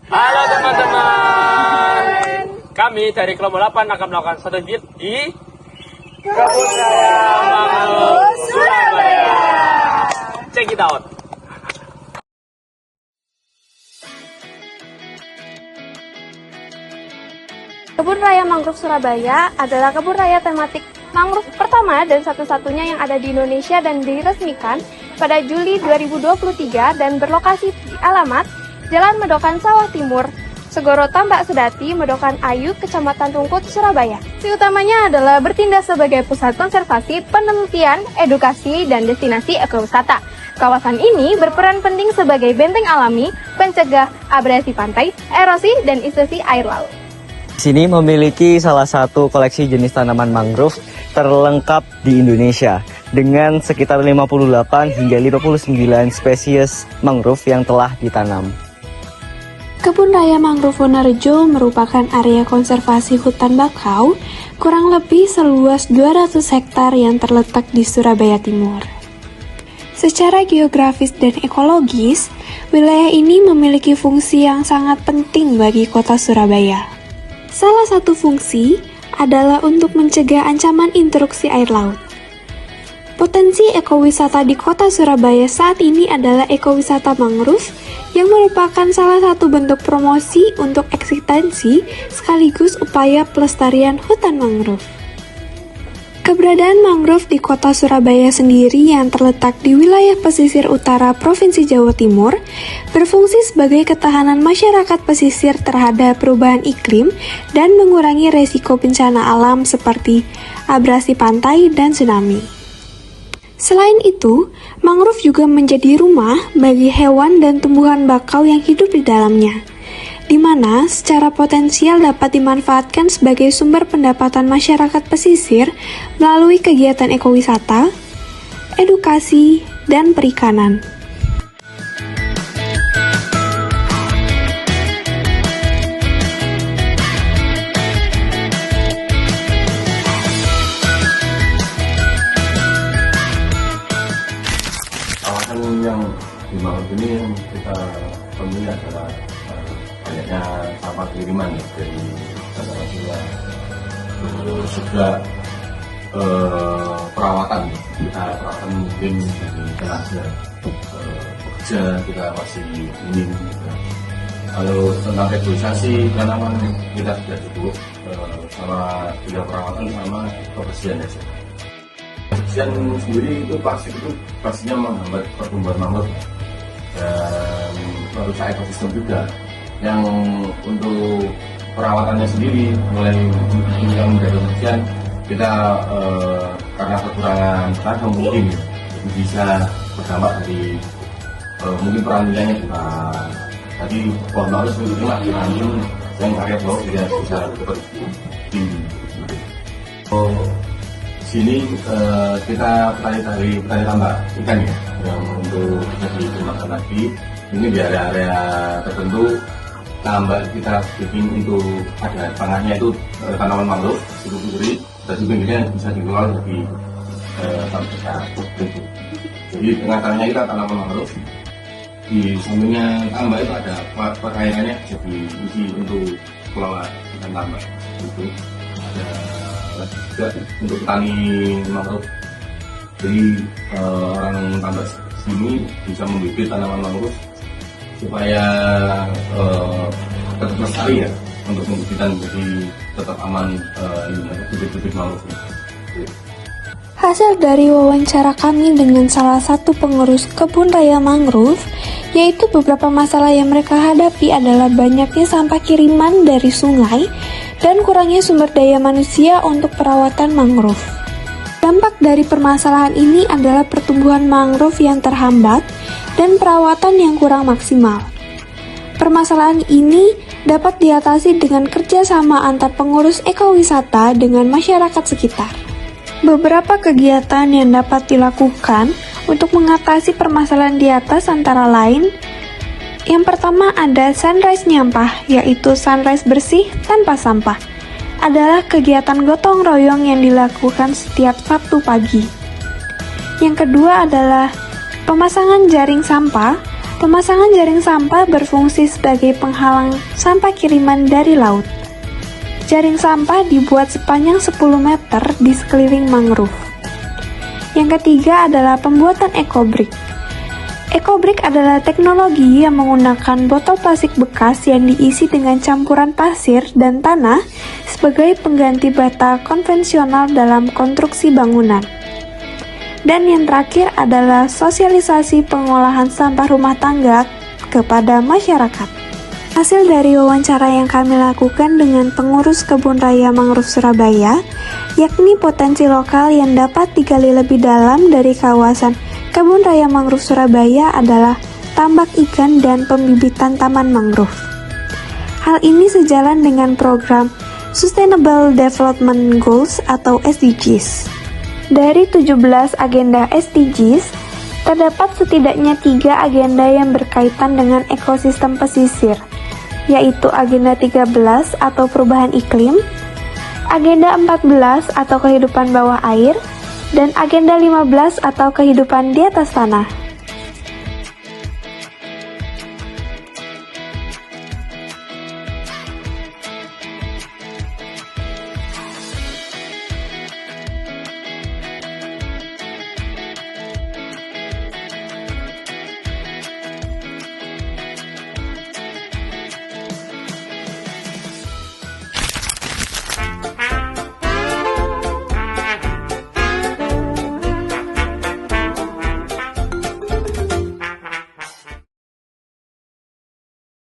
Halo teman-teman, kami dari kelompok 8 akan melakukan satu git di Kebun Raya Mangrove Surabaya. Check it out. Kebun Raya Mangrove Surabaya adalah kebun raya tematik mangrove pertama dan satu-satunya yang ada di Indonesia dan diresmikan pada Juli 2023 dan berlokasi di alamat Jalan Medokan Sawah Timur, Segoro Tambak Sedati, Medokan Ayu, Kecamatan Rungkut, Surabaya. Fungsi utamanya adalah bertindak sebagai pusat konservasi, penelitian, edukasi, dan destinasi ekowisata. Kawasan ini berperan penting sebagai benteng alami, pencegah abrasi pantai, erosi, dan isolasi air laut. Di sini memiliki salah satu koleksi jenis tanaman mangrove terlengkap di Indonesia dengan sekitar 58 hingga 59 spesies mangrove yang telah ditanam. Kebun Raya Mangrove Wonorejo merupakan area konservasi hutan bakau kurang lebih seluas 200 hektar yang terletak di Surabaya Timur. Secara geografis dan ekologis, wilayah ini memiliki fungsi yang sangat penting bagi kota Surabaya. Salah satu fungsi adalah untuk mencegah ancaman intrusi air laut. Potensi ekowisata di kota Surabaya saat ini adalah ekowisata mangrove yang merupakan salah satu bentuk promosi untuk eksistensi sekaligus upaya pelestarian hutan mangrove. Keberadaan mangrove di kota Surabaya sendiri yang terletak di wilayah pesisir utara Provinsi Jawa Timur berfungsi sebagai ketahanan masyarakat pesisir terhadap perubahan iklim dan mengurangi resiko bencana alam seperti abrasi pantai dan tsunami. Selain itu, mangrove juga menjadi rumah bagi hewan dan tumbuhan bakau yang hidup di dalamnya, di mana secara potensial dapat dimanfaatkan sebagai sumber pendapatan masyarakat pesisir melalui kegiatan ekowisata, edukasi, dan perikanan. Kawasan yang di mangrove ini yang kita temui adalah banyaknya sampah kiriman ya, dari negara-negara, terus juga perawatan mungkin dari tenaga pekerja kita masih minim. Kalau tentang regulasi tanaman kita sudah cukup, sama juga perawatan sama kebersihan aja. Kebersihan sendiri itu pastinya menghambat pertumbuhan mangrove dan merusak ekosistem juga. Yang untuk perawatannya sendiri mulai yang menjaga kebersihan kita karena kekurangan tenaga mungkin itu bisa berdampak dari mungkin perantingannya juga. Tadi pohon mangrove itu cuma diranting yang area bawah tidak bisa tinggi. Sini kita petani tambak ikan ya, yang untuk jadi dimakan lagi. Ini di area-area tertentu tambak kita bikin untuk ada tengahnya itu tanaman mangrove, suku-suku dan juga bisa dikelola lebih besar. Jadi tengah-tengahnya kita tanaman mangrove, di sampingnya tambak itu ada perairannya jadi isi untuk kelola ikan tambak. Itu ada juga untuk petani mangrove. Jadi orang tambak sini bisa membibit tanaman mangrove supaya tetap lestari ya, untuk pembibitan jadi tetap aman bibit-bibit mangrove. Hasil dari wawancara kami dengan salah satu pengurus kebun raya mangrove, yaitu beberapa masalah yang mereka hadapi adalah banyaknya sampah kiriman dari sungai dan kurangnya sumber daya manusia untuk perawatan mangrove. Dampak dari permasalahan ini adalah pertumbuhan mangrove yang terhambat dan perawatan yang kurang maksimal. Permasalahan ini dapat diatasi dengan kerjasama antar pengurus ekowisata dengan masyarakat sekitar. Beberapa kegiatan yang dapat dilakukan untuk mengatasi permasalahan di atas antara lain, yang pertama ada sunrise nyampah, yaitu sunrise bersih tanpa sampah. Adalah kegiatan gotong royong yang dilakukan setiap Sabtu pagi. Yang kedua adalah pemasangan jaring sampah Pemasangan jaring sampah berfungsi sebagai penghalang sampah kiriman dari laut. Jaring sampah dibuat sepanjang 10 meter di sekeliling mangrove. Yang ketiga adalah pembuatan ekobrik. Ekobrik adalah teknologi yang menggunakan botol plastik bekas yang diisi dengan campuran pasir dan tanah sebagai pengganti bata konvensional dalam konstruksi bangunan. Dan yang terakhir adalah sosialisasi pengolahan sampah rumah tangga kepada masyarakat. Hasil dari wawancara yang kami lakukan dengan pengurus Kebun Raya Mangrove Surabaya, yakni potensi lokal yang dapat digali lebih dalam dari kawasan Kebun Raya Mangrove Surabaya adalah tambak ikan dan pembibitan taman mangrove. Hal ini sejalan dengan program Sustainable Development Goals atau SDGs. Dari 17 agenda SDGs, terdapat setidaknya 3 agenda yang berkaitan dengan ekosistem pesisir, yaitu Agenda 13 atau perubahan iklim, Agenda 14 atau kehidupan bawah air, dan Agenda 15 atau kehidupan di atas tanah.